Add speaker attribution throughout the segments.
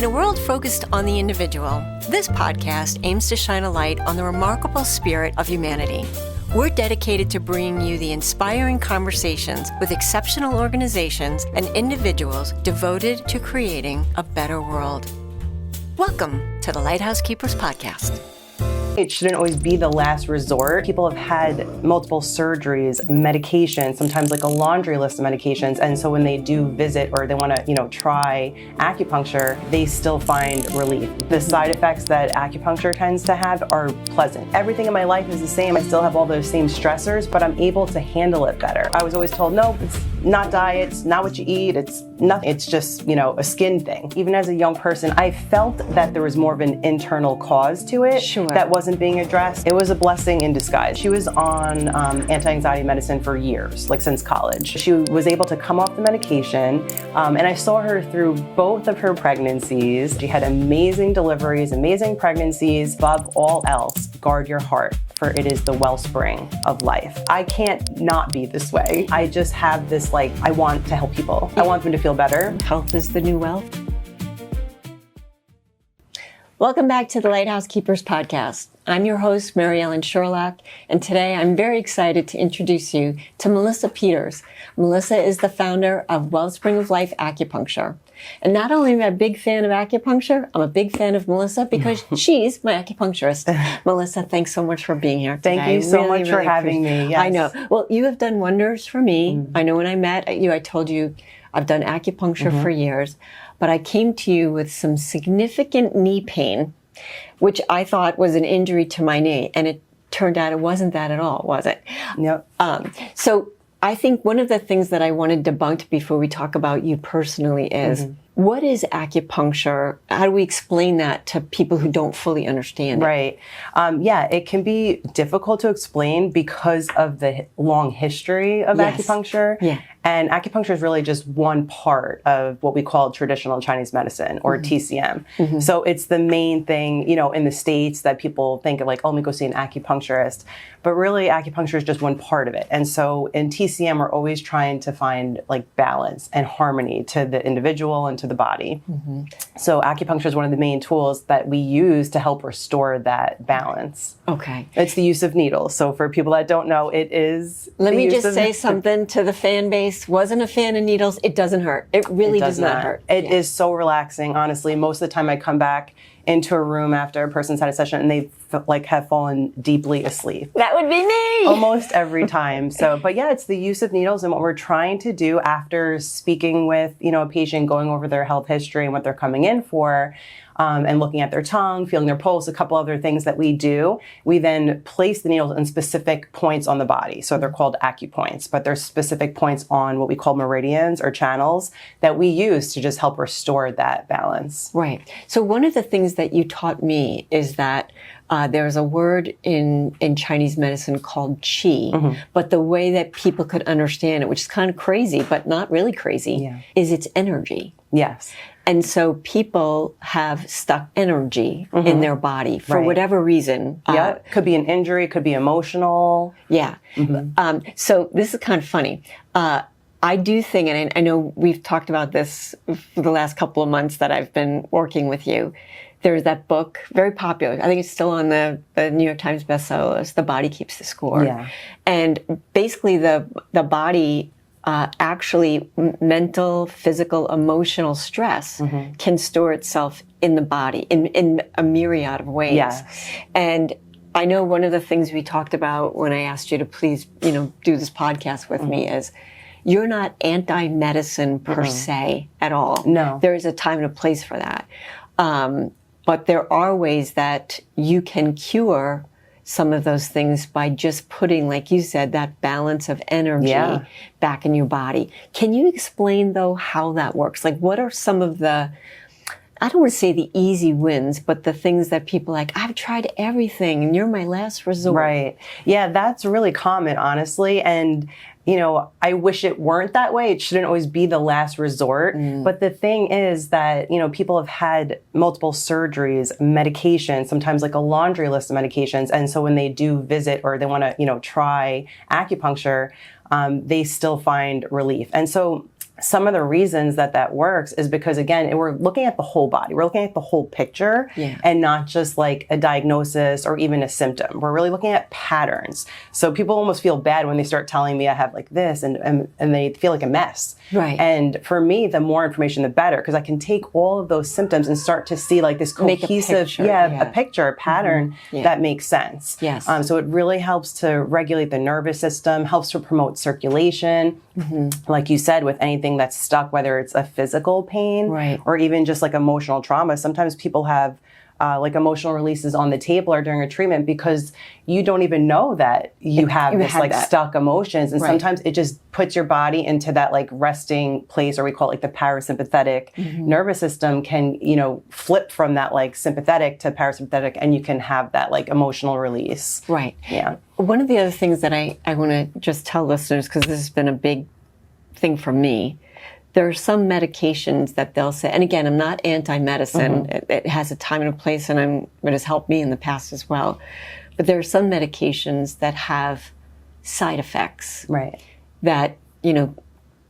Speaker 1: In a world focused on the individual, this podcast aims to shine a light on the remarkable spirit of humanity. We're dedicated to bringing you the inspiring conversations with exceptional organizations and individuals devoted to creating a better world. Welcome to the Lighthouse Keepers Podcast.
Speaker 2: It shouldn't always be the last resort. People have had multiple surgeries, medications, sometimes like a laundry list of medications. And so when they do visit or they want to, try acupuncture, they still find relief. The side effects that acupuncture tends to have are pleasant. Everything in my life is the same. I still have all those same stressors, but I'm able to handle it better. I was always told, no, it's not diet, it's not what you eat, it's nothing. It's just, a skin thing. Even as a young person, I felt that there was more of an internal cause to it that wasn't being addressed. It was a blessing in disguise. She was on anti-anxiety medicine for years, like since college. She was able to come off the medication, and I saw her through both of her pregnancies. She had amazing deliveries, amazing pregnancies. Above all else, guard your heart, for it is the wellspring of life. I can't not be this way. I just have this, I want to help people. I want them to feel better.
Speaker 1: Health is the new wealth. Welcome back to the Lighthouse Keepers Podcast. I'm your host, Mary Ellen Sherlock, and today I'm very excited to introduce you to Melissa Peters. Melissa is the founder of Wellspring of Life Acupuncture. And not only am I a big fan of acupuncture, I'm a big fan of Melissa because she's my acupuncturist. Melissa, thanks so much for being here today.
Speaker 2: Thank you so much for having me. Yes.
Speaker 1: I know. Well, you have done wonders for me. I know when I met you, I told you I've done acupuncture for years, but I came to you with some significant knee pain, which I thought was an injury to my knee. And it turned out it wasn't that at all, was it?
Speaker 2: Yep.
Speaker 1: So I think one of the things that I wanted debunked before we talk about you personally is, what is acupuncture? How do we explain that to people who don't fully understand it?
Speaker 2: Right. It can be difficult to explain because of the long history of acupuncture.
Speaker 1: Yeah.
Speaker 2: And acupuncture is really just one part of what we call traditional Chinese medicine, or TCM. So it's the main thing, in the States that people think of, let me go see an acupuncturist. But really, acupuncture is just one part of it. And so in TCM, we're always trying to find balance and harmony to the individual and to the body. So acupuncture is one of the main tools that we use to help restore that balance.
Speaker 1: Okay.
Speaker 2: It's the use of needles. So for people that don't know, it is.
Speaker 1: Let me just say something to the fan base. Wasn't a fan of needles. It doesn't hurt. It really does not hurt.
Speaker 2: It is so relaxing, honestly. Most of the time I come back into a room after a person's had a session and they have fallen deeply asleep.
Speaker 1: That would be me.
Speaker 2: Almost every time. So, but yeah, it's the use of needles, and what we're trying to do after speaking with, a patient, going over their health history and what they're coming in for, and looking at their tongue, feeling their pulse, a couple other things that we do. We then place the needles in specific points on the body. So they're called acupoints, but they're specific points on what we call meridians or channels that we use to just help restore that balance.
Speaker 1: Right. So one of the things that you taught me is that there's a word in Chinese medicine called qi, but the way that people could understand it, which is kind of crazy, but not really crazy, is its energy.
Speaker 2: Yes.
Speaker 1: And so people have stuck energy in their body for whatever reason.
Speaker 2: Could be an injury, could be emotional.
Speaker 1: Yeah. So this is kind of funny. I do think, and I know we've talked about this for the last couple of months that I've been working with you. There's that book, very popular. I think it's still on the New York Times bestseller list, The Body Keeps the Score.
Speaker 2: Yeah.
Speaker 1: And basically the body, actually mental, physical, emotional stress can store itself in the body in a myriad of ways.
Speaker 2: Yes.
Speaker 1: And I know one of the things we talked about when I asked you to please, do this podcast with me is, you're not anti-medicine per se at all.
Speaker 2: No.
Speaker 1: There is a time and a place for that. But there are ways that you can cure some of those things by just putting, like you said, that balance of energy back in your body. Can you explain, though, how that works? What are some of the, I don't want to say the easy wins, but the things that people I've tried everything and you're my last resort.
Speaker 2: Right. Yeah, that's really common, honestly. And I wish it weren't that way. It shouldn't always be the last resort. But the thing is that, people have had multiple surgeries, medications, sometimes a laundry list of medications. And so when they do visit or they want to, try acupuncture, they still find relief. And so some of the reasons that works is because, again, we're looking at the whole body. We're looking at the whole picture and not just like a diagnosis or even a symptom. We're really looking at patterns. So people almost feel bad when they start telling me I have like this and they feel like a mess.
Speaker 1: Right.
Speaker 2: And for me, the more information, the better, because I can take all of those symptoms and start to see like this cohesive, a picture, a pattern that makes sense.
Speaker 1: Yes.
Speaker 2: So it really helps to regulate the nervous system, helps to promote circulation. Like you said, with anything that's stuck, whether it's a physical pain or even just like emotional trauma. Sometimes people have like emotional releases on the table or during a treatment because you don't even know that you have this like stuck emotions. And sometimes it just puts your body into that like resting place, or we call it like the parasympathetic nervous system can, you know, flip from that like sympathetic to parasympathetic, and you can have that like emotional release.
Speaker 1: Right.
Speaker 2: Yeah.
Speaker 1: One of the other things that I want to just tell listeners, because this has been a big thing for me, there are some medications that they'll say, and again, I'm not anti-medicine. It has a time and a place, and it has helped me in the past as well. But there are some medications that have side effects that, you know,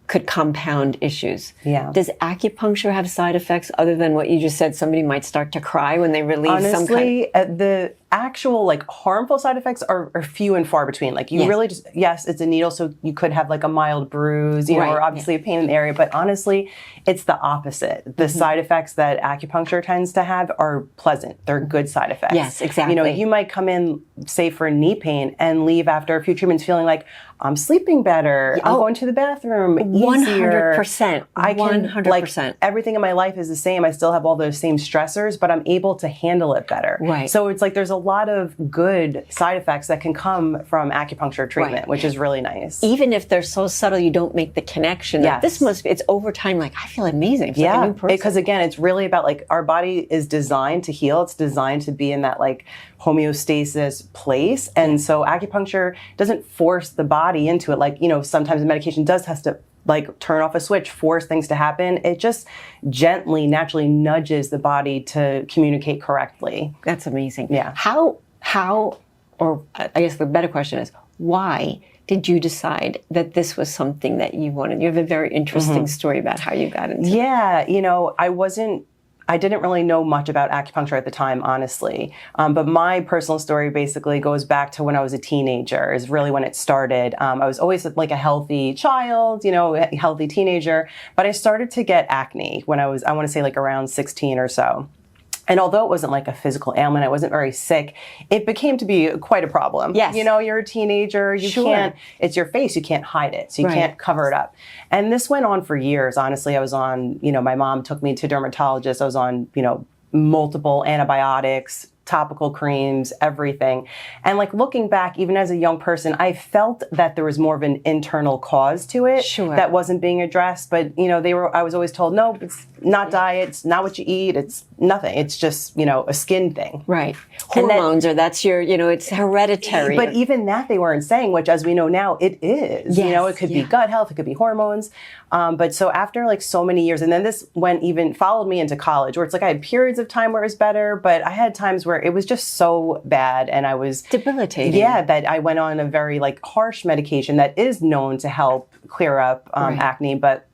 Speaker 1: could compound issues. Yeah. Does acupuncture have side effects other than what you just said? Somebody might start to cry when they relieve some kind
Speaker 2: of... the actual like harmful side effects are few and far between. Like you really just, yes, it's a needle, so you could have like a mild bruise, you know, or obviously a pain in the area, but honestly, it's the opposite. The side effects that acupuncture tends to have are pleasant. They're good side effects.
Speaker 1: Yes, exactly.
Speaker 2: You know, you might come in, say for knee pain, and leave after a few treatments feeling like, I'm sleeping better, I'm going to the bathroom easier.
Speaker 1: 100%.
Speaker 2: I can,
Speaker 1: 100%.
Speaker 2: like, everything in my life is the same. I still have all those same stressors, but I'm able to handle it better.
Speaker 1: Right.
Speaker 2: So it's like there's a lot of good side effects that can come from acupuncture treatment, which is really nice.
Speaker 1: Even if they're so subtle, you don't make the connection. Like, this must be, it's over time, like, I feel amazing. It's like a new person.
Speaker 2: Because again, it's really about like our body is designed to heal. It's designed to be in that like homeostasis place. And so acupuncture doesn't force the body into it. Like, you know, sometimes the medication does have to like turn off a switch, force things to happen. It just gently, naturally nudges the body to communicate correctly.
Speaker 1: That's amazing.
Speaker 2: Yeah.
Speaker 1: How, or I guess the better question is, why did you decide that this was something that you wanted? You have a very interesting story about how you got into it.
Speaker 2: Yeah, you know, I didn't really know much about acupuncture at the time, honestly. But my personal story basically goes back to when I was a teenager, is really when it started. I was always like a healthy child, you know, a healthy teenager, but I started to get acne when I want to say like around 16 or so. And although it wasn't like a physical ailment, I wasn't very sick, it became to be quite a problem.
Speaker 1: Yes.
Speaker 2: You know, you're a teenager, you can't, it's your face, you can't hide it, so you can't cover it up. And this went on for years, honestly. I was on, you know, my mom took me to dermatologists, I was on, you know, multiple antibiotics, topical creams, everything. And like looking back, even as a young person, I felt that there was more of an internal cause to it that wasn't being addressed. But, you know, I was always told, no, it's not diet, it's not what you eat, it's nothing. It's just, you know, a skin thing.
Speaker 1: Right. Hormones, or that's your, you know, it's hereditary.
Speaker 2: But even that they weren't saying, which as we know now, it is. You know, it could be gut health, it could be hormones. But so after like so many years, and then this followed me into college, where it's like I had periods of time where it was better, but I had times where it was just so bad and I was
Speaker 1: debilitating.
Speaker 2: Yeah, that I went on a very like harsh medication that is known to help clear up acne, but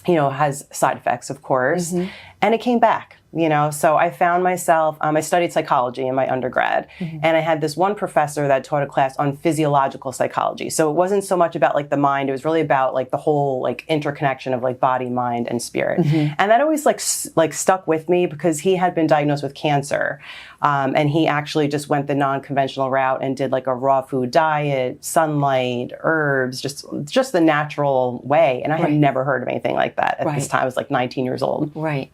Speaker 2: you know, has side effects, of course. And it came back. You know, so I found myself, I studied psychology in my undergrad, and I had this one professor that taught a class on physiological psychology. So it wasn't so much about like the mind, it was really about like the whole like interconnection of like body, mind, and spirit. And that always like stuck with me because he had been diagnosed with cancer. And he actually just went the non-conventional route and did like a raw food diet, sunlight, herbs, just the natural way. And I had never heard of anything like that at this time. I was like 19 years old.
Speaker 1: Right.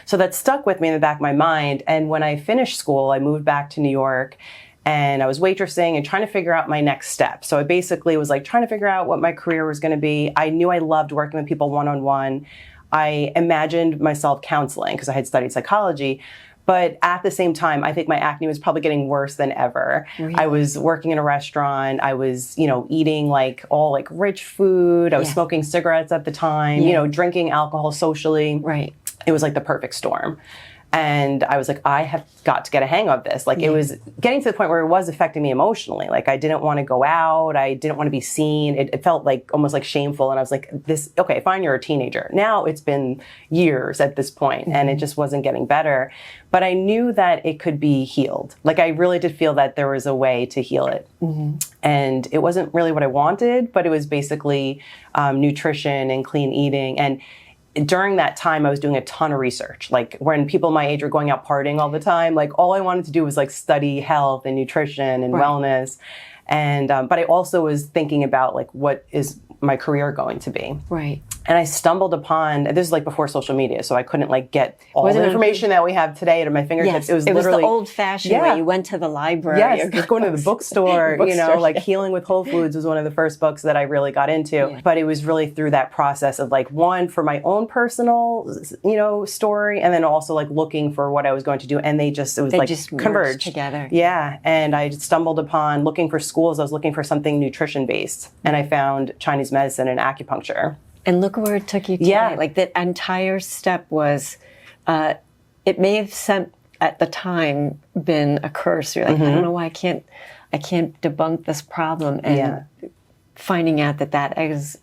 Speaker 2: So that stuck with me in the back of my mind. And when I finished school, I moved back to New York and I was waitressing and trying to figure out my next step. So I basically was like trying to figure out what my career was going to be. I knew I loved working with people one-on-one. I imagined myself counseling because I had studied psychology. But at the same time, I think my acne was probably getting worse than ever. Really? I was working in a restaurant. I was, you know, eating like all like rich food. I was smoking cigarettes at the time, you know, drinking alcohol socially.
Speaker 1: Right.
Speaker 2: It was like the perfect storm. And I was like, I have got to get a hang of this. Like, it was getting to the point where it was affecting me emotionally. Like, I didn't want to go out. I didn't want to be seen. It felt like almost like shameful. And I was like, okay, fine, you're a teenager. Now it's been years at this point, and it just wasn't getting better. But I knew that it could be healed. Like, I really did feel that there was a way to heal it. And it wasn't really what I wanted, but it was basically nutrition and clean eating. And during that time, I was doing a ton of research. Like, when people my age were going out partying all the time, like, all I wanted to do was like study health and nutrition and wellness. And, but I also was thinking about like, what is my career going to be?
Speaker 1: Right.
Speaker 2: And I stumbled upon, this is like before social media, so I couldn't like get all the information that we have today at my fingertips.
Speaker 1: Yes, it was the old fashioned way. You went to the library.
Speaker 2: Yes, just going to the bookstore, you know, like Healing with Whole Foods was one of the first books that I really got into. But it was really through that process of like, one, for my own personal, you know, story, and then also like looking for what I was going to do. And they just converged
Speaker 1: together.
Speaker 2: Yeah. And I stumbled upon looking for schools. I was looking for something nutrition based, and I found Chinese medicine and acupuncture.
Speaker 1: And look where it took you today. Yeah. Like, that entire step was, it may have at the time been a curse. You're like, I don't know why I can't debunk this problem. And finding out that is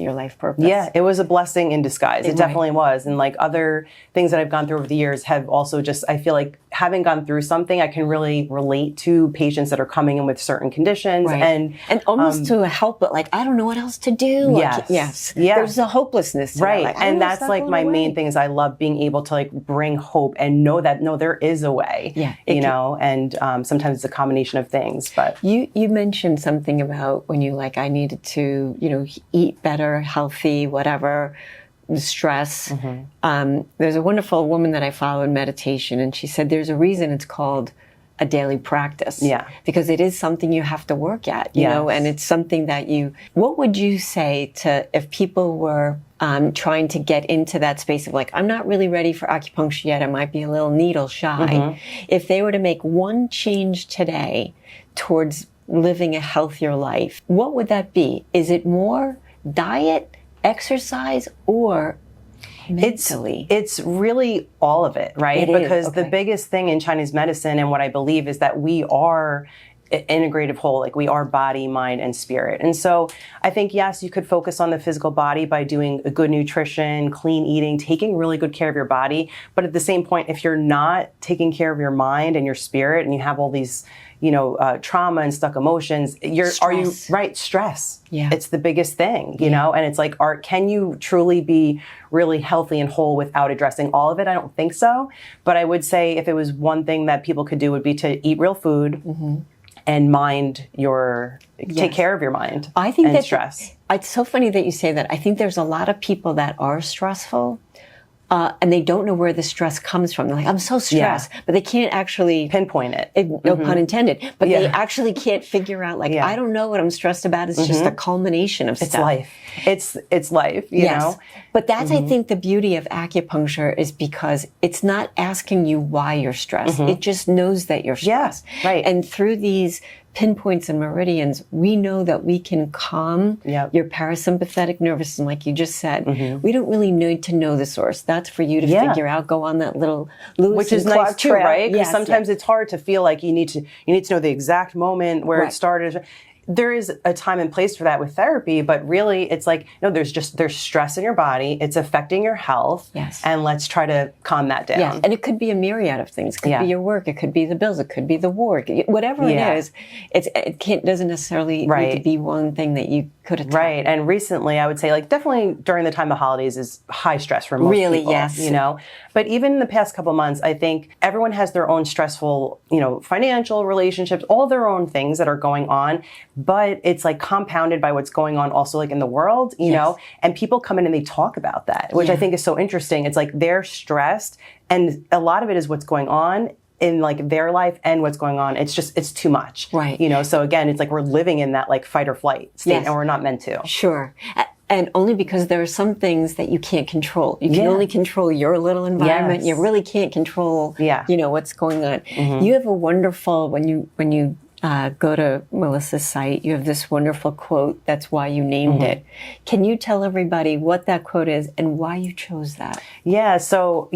Speaker 1: your life purpose.
Speaker 2: Yeah, it was a blessing in disguise. It definitely was. And like other things that I've gone through over the years have also I feel like having gone through something, I can really relate to patients that are coming in with certain conditions and
Speaker 1: almost to a help, but like, I don't know what else to do.
Speaker 2: Yes.
Speaker 1: There's a hopelessness to
Speaker 2: right.
Speaker 1: Like,
Speaker 2: and that's like my main thing is I love being able to like bring hope and know that, no, there is a way, you know, and sometimes it's a combination of things, but.
Speaker 1: You mentioned something about when you like, I needed to, you know, eat better, healthy, whatever, stress. There's a wonderful woman that I follow in meditation, and she said there's a reason it's called a daily practice. Yeah. Because it is something you have to work at, you know, and it's something that what would you say to, if people were trying to get into that space of like, I'm not really ready for acupuncture yet, I might be a little needle shy. If they were to make one change today towards living a healthier life, what would that be? Is it more diet, exercise, or mentally?
Speaker 2: It's really all of it, right? Because the biggest thing in Chinese medicine, and what I believe, is that we are an integrative whole, like we are body, mind, and spirit. And so I think, yes, you could focus on the physical body by doing a good nutrition, clean eating, taking really good care of your body. But at the same point, if you're not taking care of your mind and your spirit, and you have all these, you know, trauma and stuck emotions, stress. Yeah. It's the biggest thing, you know, and it's like, can you truly be really healthy and whole without addressing all of it? I don't think so. But I would say if it was one thing that people could do, would be to eat real food and take care of your mind.
Speaker 1: I think
Speaker 2: and stress.
Speaker 1: It's so funny that you say that. I think there's a lot of people that are stressful, and they don't know where the stress comes from. They're like, I'm so stressed, but they can't actually
Speaker 2: pinpoint it.
Speaker 1: No pun intended. But they actually can't figure out, like, I don't know what I'm stressed about. It's just a culmination of stuff.
Speaker 2: It's life. It's life, you know?
Speaker 1: But that's, I think, the beauty of acupuncture is because it's not asking you why you're stressed. It just knows that you're stressed.
Speaker 2: Yeah, right.
Speaker 1: And through these pinpoints and meridians, we know that we can calm your parasympathetic nervous system, like you just said. We don't really need to know the source. That's for you to figure out. Go on that little Lewis
Speaker 2: which is nice too, right? Because sometimes it's hard to feel like you need to know the exact moment where it started. There is a time and place for that with therapy, but really it's like, there's stress in your body. It's affecting your health. Yes. And let's try to calm that down.
Speaker 1: Yes. And it could be a myriad of things. It could be your work. It could be the bills. It could be the war. Whatever it is, doesn't necessarily need to be one thing that you could attack.
Speaker 2: Right. And recently I would say, like, definitely during the time of holidays is high stress for most people.
Speaker 1: Yes.
Speaker 2: You know, but even in the past couple of months, I think everyone has their own stressful, financial relationships, all their own things that are going on. But it's like compounded by what's going on also like in the world, you know, and people come in and they talk about that, which I think is so interesting. It's like they're stressed, and a lot of it is what's going on in like their life and what's going on. It's too much.
Speaker 1: Right.
Speaker 2: So again, it's like we're living in that like fight or flight state and we're not meant to.
Speaker 1: Sure. And only because there are some things that you can't control. You can only control your little environment. You really can't control, what's going on. You have a wonderful, when you go to Melissa's site, you have this wonderful quote. That's why you named it. Can you tell everybody what that quote is and why you chose that?
Speaker 2: Yeah. So,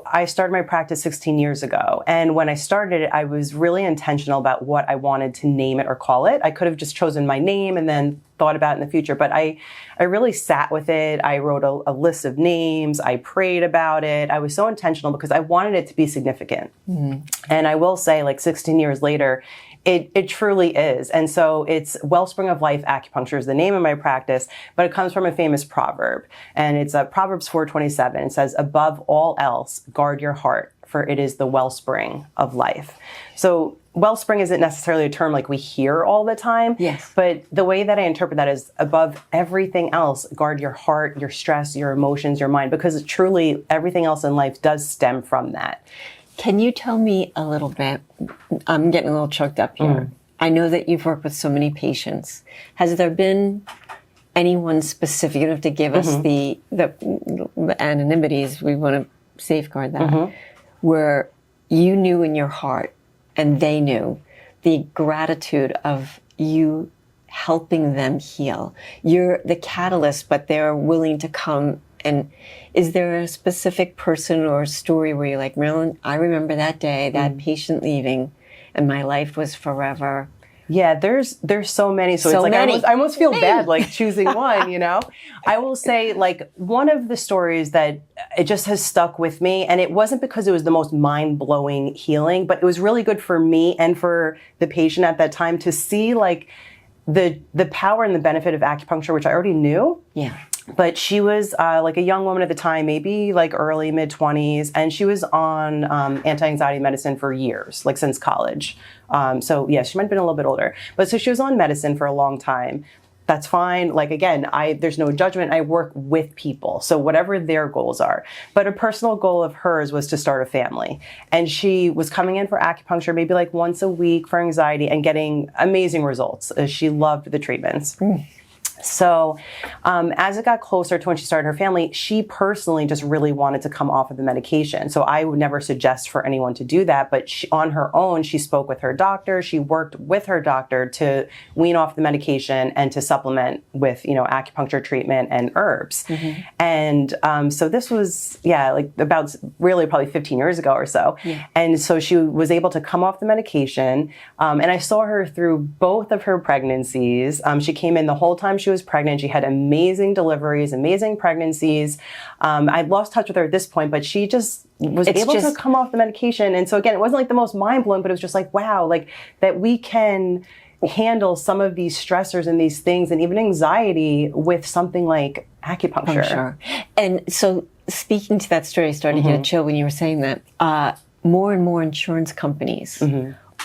Speaker 2: I started my practice 16 years ago. And when I started it, I was really intentional about what I wanted to name it or call it. I could have just chosen my name and then thought about it in the future, but I really sat with it. I wrote a list of names. I prayed about it. I was so intentional because I wanted it to be significant. And I will say, like 16 years later, it truly is. And so it's Wellspring of Life Acupuncture is the name of my practice, but it comes from a famous proverb. And it's Proverbs 4:27. It says, above all else, guard your heart, for it is the wellspring of life. So wellspring isn't necessarily a term like we hear all the time.
Speaker 1: Yes.
Speaker 2: But the way that I interpret that is above everything else, guard your heart, your stress, your emotions, your mind, because truly everything else in life does stem from that.
Speaker 1: Can you tell me a little bit? I'm getting a little choked up here. I know that you've worked with so many patients. Has there been anyone specific? You don't have to give us the anonymities. We want to safeguard that. Where you knew in your heart and they knew the gratitude of you helping them heal. You're the catalyst, but they're willing to come. And is there a specific person or story where you're like, Marilyn, I remember that day, that patient leaving, and my life was forever?
Speaker 2: Yeah, there's so many. So it's like I almost feel bad like choosing one, I will say like one of the stories that it just has stuck with me, and it wasn't because it was the most mind-blowing healing, but it was really good for me and for the patient at that time to see like the power and the benefit of acupuncture, which I already knew.
Speaker 1: Yeah.
Speaker 2: But she was like a young woman at the time, maybe like early mid-20s, and she was on anti-anxiety medicine for years, like since college. So yeah, she might have been a little bit older. But so she was on medicine for a long time. That's fine. Like again, there's no judgment. I work with people. So whatever their goals are. But a personal goal of hers was to start a family. And she was coming in for acupuncture maybe like once a week for anxiety and getting amazing results. She loved the treatments. So as it got closer to when she started her family, she personally just really wanted to come off of the medication. So I would never suggest for anyone to do that. But on her own, she spoke with her doctor. She worked with her doctor to wean off the medication and to supplement with, acupuncture treatment and herbs. And so this was, like about really probably 15 years ago or so. Yeah. And so she was able to come off the medication. And I saw her through both of her pregnancies. She came in the whole time she was pregnant. She had amazing deliveries, amazing pregnancies. I'd lost touch with her at this point, but she just was able to come off the medication. And so again, it wasn't like the most mind-blowing, but it was just like, wow, like that we can handle some of these stressors and these things and even anxiety with something like acupuncture.
Speaker 1: Sure. And so speaking to that story, I started to get a chill when you were saying that. More and more insurance companies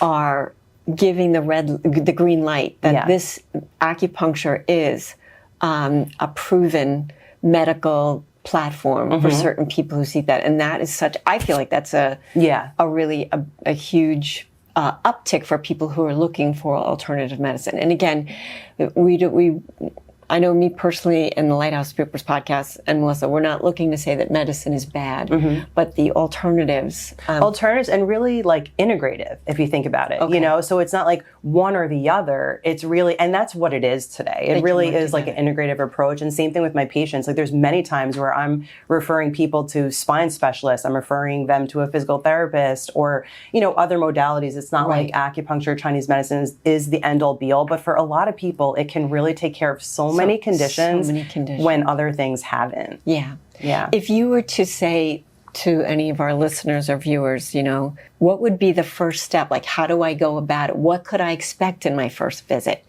Speaker 1: are giving the green light that this acupuncture is a proven medical platform for certain people who seek that. And that is I feel like that's a really a huge uptick for people who are looking for alternative medicine. And again, I know me personally and the Lighthouse Keepers Podcast and Melissa, we're not looking to say that medicine is bad, but the alternatives.
Speaker 2: Alternatives and really like integrative, if you think about it, so it's not like one or the other. It's really, and that's what it is today. It really is like an integrative approach. And same thing with my patients. Like there's many times where I'm referring people to spine specialists. I'm referring them to a physical therapist or, other modalities. It's not like acupuncture, Chinese medicine is the end all be all, but for a lot of people, it can really take care of so many conditions when other things haven't.
Speaker 1: Yeah. If you were to say to any of our listeners or viewers, what would be the first step? Like, how do I go about it? What could I expect in my first visit?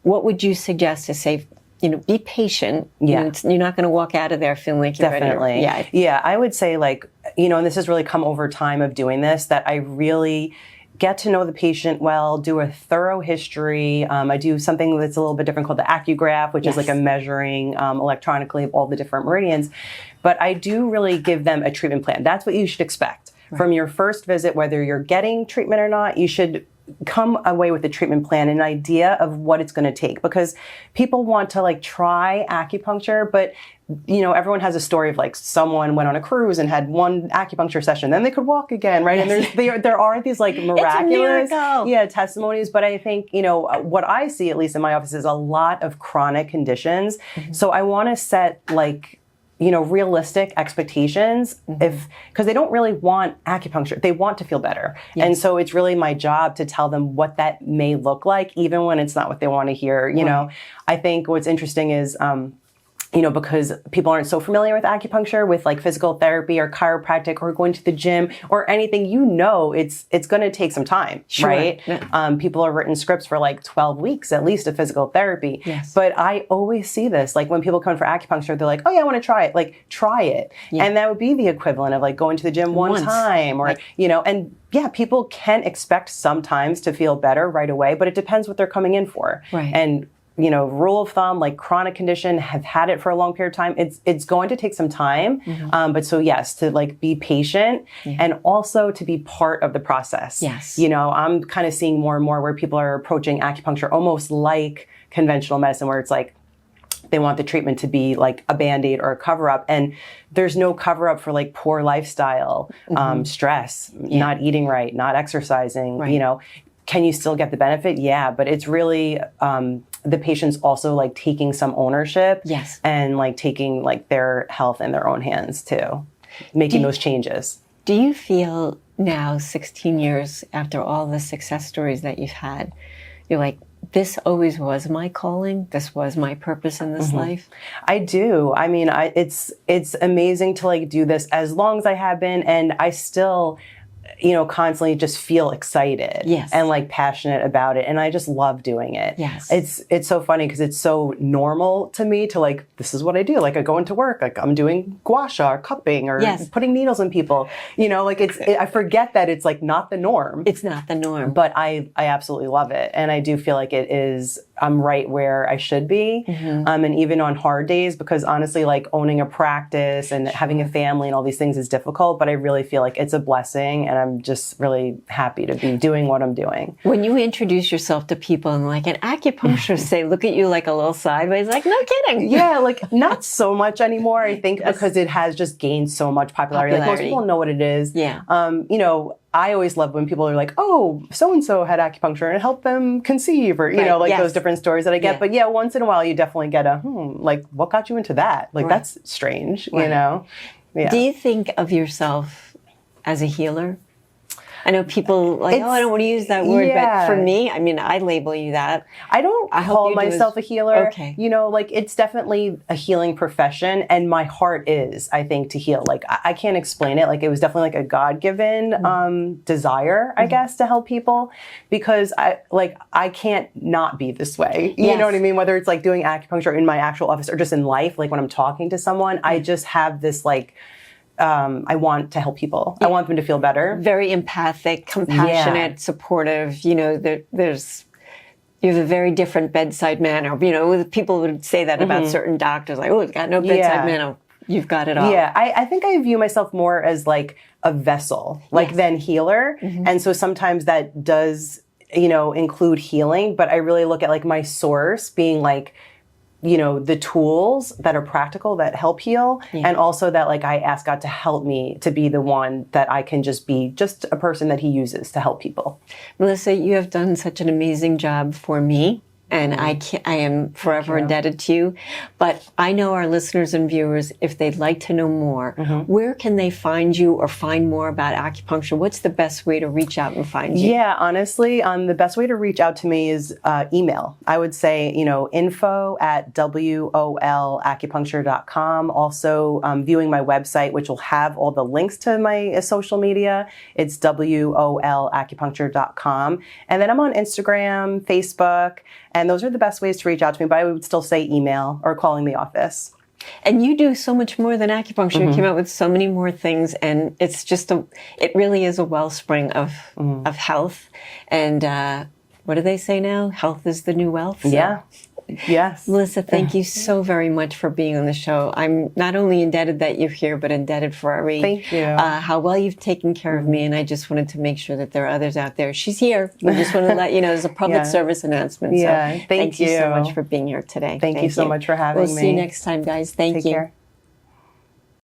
Speaker 1: What would you suggest to say, be patient. You're not going to walk out of there feeling like you're
Speaker 2: ready. Yeah, I would say like, and this has really come over time of doing this, that I really get to know the patient well, do a thorough history. I do something that's a little bit different called the AccuGraph, which is like a measuring electronically of all the different meridians. But I do really give them a treatment plan. That's what you should expect. From your first visit, whether you're getting treatment or not, you should come away with a treatment plan, an idea of what it's going to take, because people want to like try acupuncture, but everyone has a story of like someone went on a cruise and had one acupuncture session, then they could walk again, right? Yes. And there are these like miraculous testimonies, but I think, what I see, at least in my office, is a lot of chronic conditions. Mm-hmm. So I want to set like, realistic expectations because they don't really want acupuncture. They want to feel better. Yes. And so it's really my job to tell them what that may look like, even when it's not what they want to hear. Right. I think what's interesting is, because people aren't so familiar with acupuncture, with like physical therapy or chiropractic or going to the gym or anything, it's going to take some time, sure. Right? Yeah. People are written scripts for like 12 weeks, at least, of physical therapy. Yes. But I always see this, like when people come for acupuncture, they're like, oh yeah, I want to try it. Like, try it. Yeah. And that would be the equivalent of like going to the gym once time or, and yeah, people can expect sometimes to feel better right away, but it depends what they're coming in for. Right. And rule of thumb, like chronic condition, have had it for a long period of time, it's going to take some time. Mm-hmm. But so yes, to like be patient and also to be part of the process. Yes. I'm kind of seeing more and more where people are approaching acupuncture almost like conventional medicine, where it's like they want the treatment to be like a Band-Aid or a cover-up. And there's no cover-up for like poor lifestyle, stress, not eating right, not exercising, Can you still get the benefit? Yeah, but it's really the patients also like taking some ownership, yes, and like taking like their health in their own hands too, making those changes.
Speaker 1: Do you feel now, 16 years after all the success stories that you've had, you're like, this always was my calling. This was my purpose in this life.
Speaker 2: I do. I mean, it's amazing to like do this as long as I have been, and I still, constantly just feel excited and like passionate about it. And I just love doing it. Yes. It's so funny because it's so normal to me to like, this is what I do. Like I go into work, like I'm doing gua sha or cupping or putting needles in people, I forget that it's like not the norm.
Speaker 1: It's not the norm.
Speaker 2: But I absolutely love it. And I do feel like I'm right where I should be. Mm-hmm. And even on hard days, because honestly, like owning a practice and having a family and all these things is difficult, but I really feel like it's a blessing. And I'm just really happy to be doing what I'm doing.
Speaker 1: When you introduce yourself to people and like an acupuncturist say, look at you like a little sideways, like, no kidding.
Speaker 2: Yeah, like not so much anymore, I think, because it has just gained so much popularity. Like most people know what it is. Yeah. I always love when people are like, oh, so-and-so had acupuncture and it helped them conceive or, those different stories that I get. Yeah. But yeah, once in a while you definitely get like, what got you into that? Like, that's strange, Yeah.
Speaker 1: Do you think of yourself as a healer? I know people like, I don't want to use that word, but for me, I mean, I label you that.
Speaker 2: I don't call myself a healer. Okay. It's definitely a healing profession, and my heart is, I think, to heal. Like, I can't explain it. Like, it was definitely like a God-given desire, I guess, to help people, because I can't not be this way. You know what I mean? Whether it's like doing acupuncture in my actual office or just in life, like when I'm talking to someone, I just have this like, I want to help people. I want them to feel better.
Speaker 1: Very empathic, compassionate, supportive. You have a very different bedside manner. People would say that about certain doctors, like, oh, it's got no bedside manner. You've got it all.
Speaker 2: Yeah, I think I view myself more as like a vessel, than healer. Mm-hmm. And so sometimes that does, include healing, but I really look at like my source being like, the tools that are practical that help heal. Yeah. And also that like I ask God to help me to be the one that I can just be just a person that he uses to help people.
Speaker 1: Melissa, you have done such an amazing job for me. And I am forever indebted to you. But I know our listeners and viewers, if they'd like to know more, where can they find you or find more about acupuncture? What's the best way to reach out and find you?
Speaker 2: Yeah, honestly, the best way to reach out to me is email. I would say, info@wolacupuncture.com. Also, viewing my website, which will have all the links to my social media. It's wolacupuncture.com. And then I'm on Instagram, Facebook, and those are the best ways to reach out to me, but I would still say email or calling the office.
Speaker 1: And you do so much more than acupuncture. You came out with so many more things, and it's just it really is a wellspring of health. And what do they say now? Health is the new wealth. So.
Speaker 2: Yeah. Yes.
Speaker 1: Melissa, thank you so very much for being on the show. I'm not only indebted that you're here, but indebted for
Speaker 2: Thank you.
Speaker 1: how well you've taken care of me. And I just wanted to make sure that there are others out there. She's here. I just want to let you know, there's a public service announcement.
Speaker 2: Yeah.
Speaker 1: So thank you so much for being here today.
Speaker 2: Thank you so much for having me.
Speaker 1: We'll see you next time, guys. Thank you.
Speaker 2: Take care.